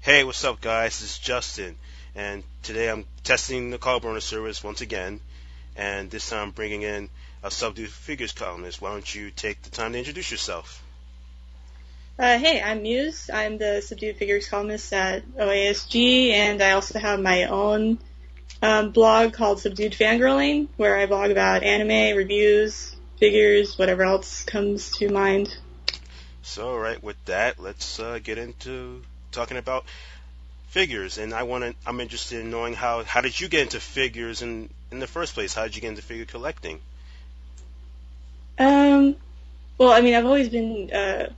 Hey, what's up, guys? This is Justin, and today I'm testing the call burner service once again, and this time I'm bringing in a Subdued Figures columnist. Why don't you take the time to introduce yourself? Hey, I'm Muse. I'm the Subdued Figures columnist at OASG, and I also have my own blog called Subdued Fangirling, where I blog about anime, reviews, figures, whatever else comes to mind. So, right with that, let's get into talking about figures. And I'm interested in knowing how did you get into figures in the first place? How did you get into figure collecting? Um, well, I mean, I've always been a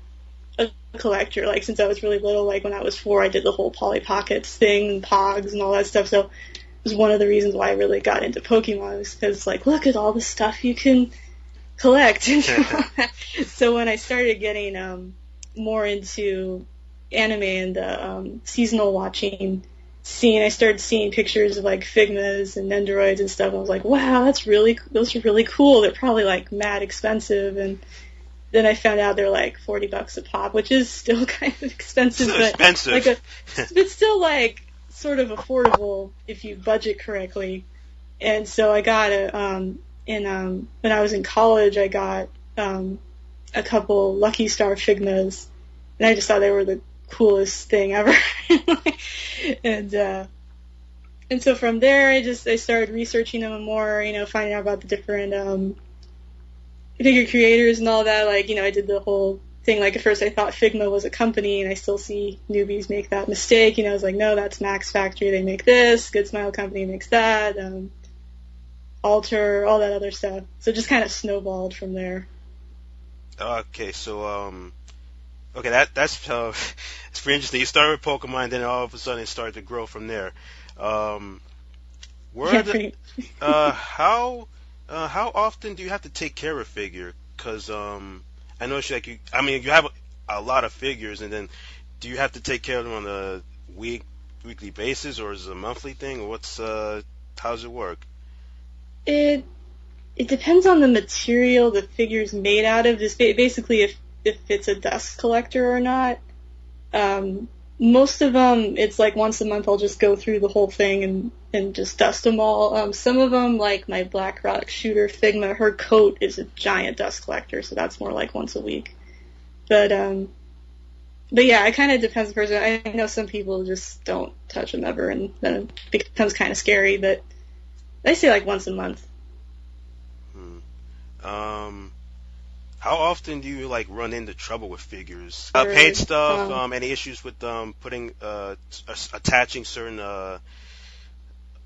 collector, like, since I was really little. Like, when I was 4, I did the whole Polly Pockets thing, and Pogs, and all that stuff, so it was one of the reasons why I really got into Pokemon, was because, like, look at all the stuff you can collect. So when I started getting more into anime and the seasonal watching scene, I started seeing pictures of like Figmas and Nendoroids and stuff. And I was like, wow, those are really cool. They're probably like mad expensive. And then I found out they're like $40 a pop, which is still kind of expensive, So but expensive. but still like sort of affordable if you budget correctly. And so I got when I was in college, I got a couple Lucky Star Figmas, and I just thought they were the coolest thing ever. and and so from there, I started researching them more, finding out about the different figure creators and all that. Like, I did the whole thing. Like, at first I thought Figma was a company, and I still see newbies make that mistake. I was like, no, that's Max Factory. They make this. Good Smile Company makes that. Alter, all that other stuff. So it just kind of snowballed from there. Okay, so okay, that's it's pretty interesting. You started with Pokemon, then all of a sudden it started to grow from there. Um, where Yeah, the pretty. how often do you have to take care of a figure? Because I know I mean you have a lot of figures, and then do you have to take care of them on a weekly basis, or is it a monthly thing, or how does it work? It it depends on the material the figure's made out of. Just basically if it's a dust collector or not. Most of them, it's like once a month I'll just go through the whole thing and just dust them all. Some of them, like my Black Rock Shooter Figma, her coat is a giant dust collector, so that's more like once a week. But yeah, it kind of depends on the person. I know some people just don't touch them ever, and then it becomes kind of scary, but I say like once a month. Hmm. Um, how often do you like run into trouble with figures? Or, Paint stuff? um, Any issues with putting attaching certain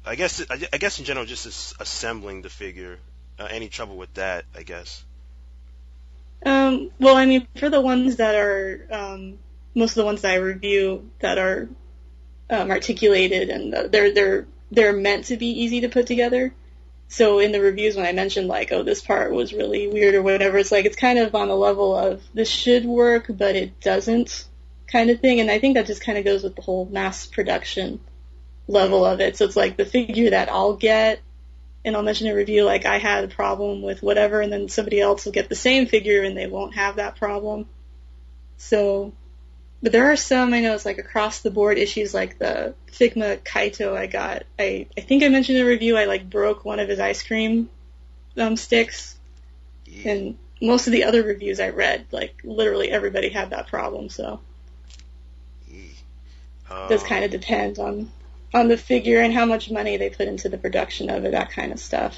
I guess in general just assembling the figure. Any trouble with that? I guess. well, I mean, for the ones that are, most of the ones that I review that are articulated, and they're meant to be easy to put together. So in the reviews, when I mentioned like, oh, this part was really weird or whatever, it's like it's kind of on the level of this should work, but it doesn't, kind of thing. And I think that just kind of goes with the whole mass production level of it. So it's like the figure that I'll get, and I'll mention in a review, like, I had a problem with whatever, and then somebody else will get the same figure and they won't have that problem. So, but there are some, I know it's like across the board issues, like the Figma Kaito I got. I think I mentioned in a review I like broke one of his ice cream sticks, Yeah. and most of the other reviews I read, like literally everybody had that problem. So Yeah. it does kind of depend on the figure and how much money they put into the production of it, that kind of stuff.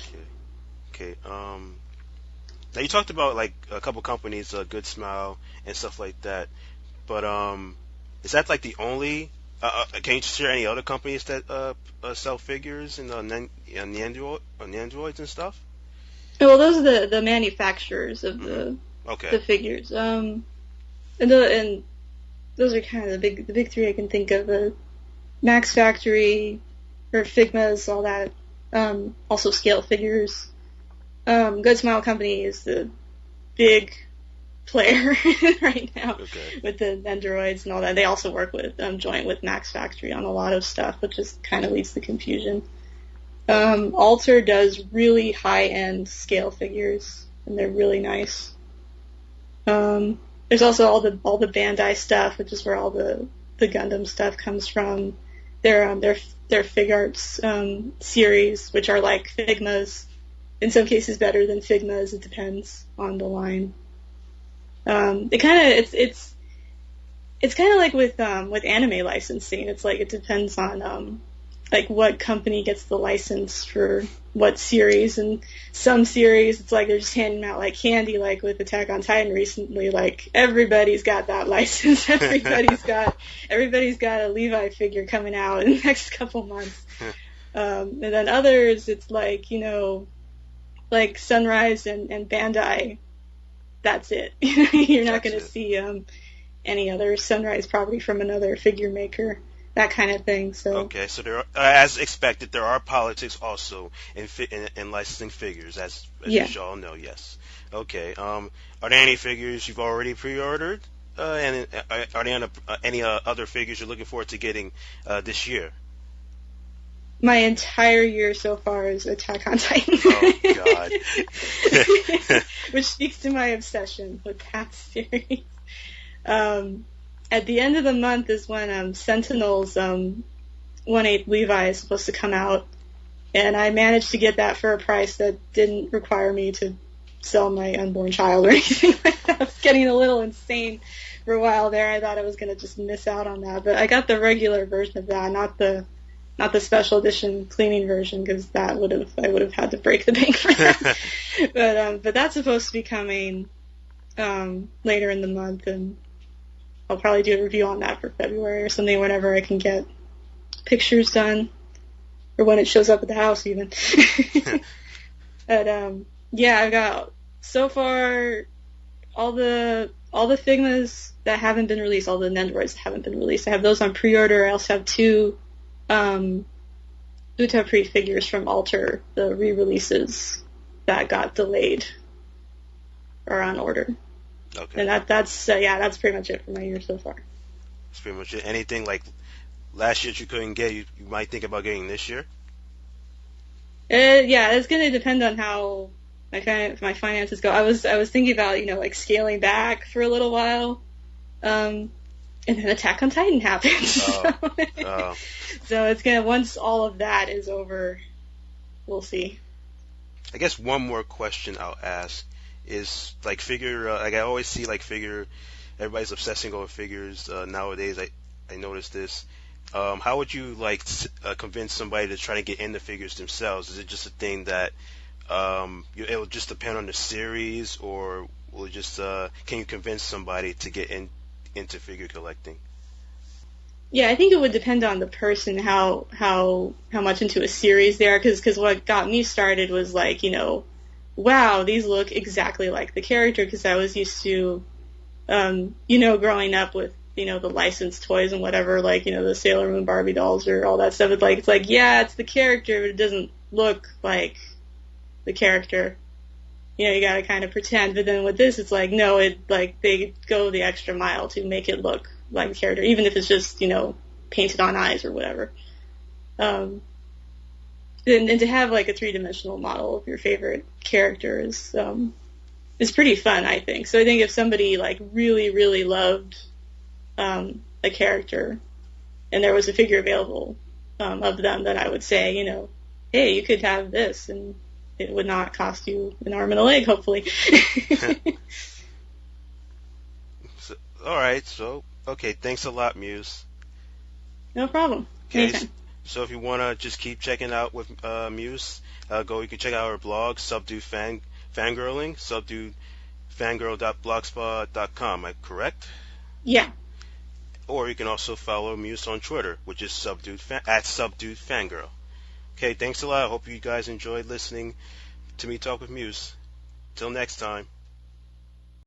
Okay. Now you talked about like a couple companies, Good Smile and stuff like that. But is that like the only? Can you share any other companies that sell figures and Androids and stuff? Well, those are the manufacturers of Hmm. Okay. the figures. And those are kind of the big three I can think of. Max Factory, or Figmas, all that. Also Scale Figures. Good Smile Company is the big player right now Okay. with the Nendoroids and all that. They also work with joint with Max Factory on a lot of stuff, which just kind of leads to confusion. Alter does really high-end scale figures, and they're really nice. There's also all the Bandai stuff, which is where all the the Gundam stuff comes from their Fig Arts series, which are like Figmas. In some cases, better than Figmas. It depends on the line. It's kind of like with anime licensing. It's like it depends on like what company gets the license for what series, and some series it's like they're just handing out like candy, like with Attack on Titan recently, like everybody's got that license. everybody's got a Levi figure coming out in the next couple months. And then others it's like, like Sunrise and Bandai, that's it. You're not going to see any other Sunrise property from another figure maker, that kind of thing. So okay, so there are, as expected, there are politics also in licensing figures, as yeah. you all know. Yes. Okay. Are there any figures you've already pre-ordered, and are there any other figures you're looking forward to getting this year? My entire year so far is Attack on Titan. Oh God. Which speaks to my obsession with that series. At the end of the month is when Sentinel's 1/8 Levi is supposed to come out, and I managed to get that for a price that didn't require me to sell my unborn child or anything like that. I was getting a little insane for a while there. I thought I was going to just miss out on that, but I got the regular version of that, not the special edition cleaning version, because I would have had to break the bank for that. But that's supposed to be coming later in the month, and I'll probably do a review on that for February or something, whenever I can get pictures done, or when it shows up at the house even. But yeah, I've got so far all the Figmas that haven't been released, all the Nendoroids that haven't been released. I have those on pre-order. I also have 2 Uta figures from Alter, the re-releases that got delayed, are on order. Okay. And that's pretty much it for my year so far. That's pretty much it. Anything like last year that you couldn't get, you might think about getting this year? Yeah, it's going to depend on how my finances go. I was thinking about, like scaling back for a little while, and then Attack on Titan happened. So it's gonna, once all of that is over, we'll see. I guess one more question I'll ask is like figure. Like I always see like figure. Everybody's obsessing over figures nowadays. I noticed this. How would you like convince somebody to try to get into figures themselves? Is it just a thing that it'll just depend on the series, or will it just can you convince somebody to get into figure collecting? Yeah, I think it would depend on the person, how much into a series they are, because what got me started was like, wow, these look exactly like the character, because I was used to, growing up with, the licensed toys and whatever, like, the Sailor Moon Barbie dolls or all that stuff. It's like, yeah, it's the character, but it doesn't look like the character. You gotta kind of pretend. But then with this, it's like, no, they go the extra mile to make it look like the character, even if it's just, painted on eyes or whatever. And to have like a 3-dimensional model of your favorite character is pretty fun, I think. So I think if somebody like really, really loved a character and there was a figure available of them, then I would say, hey, you could have this, and it would not cost you an arm and a leg, hopefully. All right, so okay, thanks a lot, Muse. No problem. Okay, Anytime. so if you want to just keep checking out with Muse, you can check out our blog, Subdued Fangirling, subduedfangirl.blogspot.com, am I correct? Yeah. Or you can also follow Muse on Twitter, which is at Subdued Fangirl. Okay, thanks a lot. I hope you guys enjoyed listening to me talk with Muse. Till next time.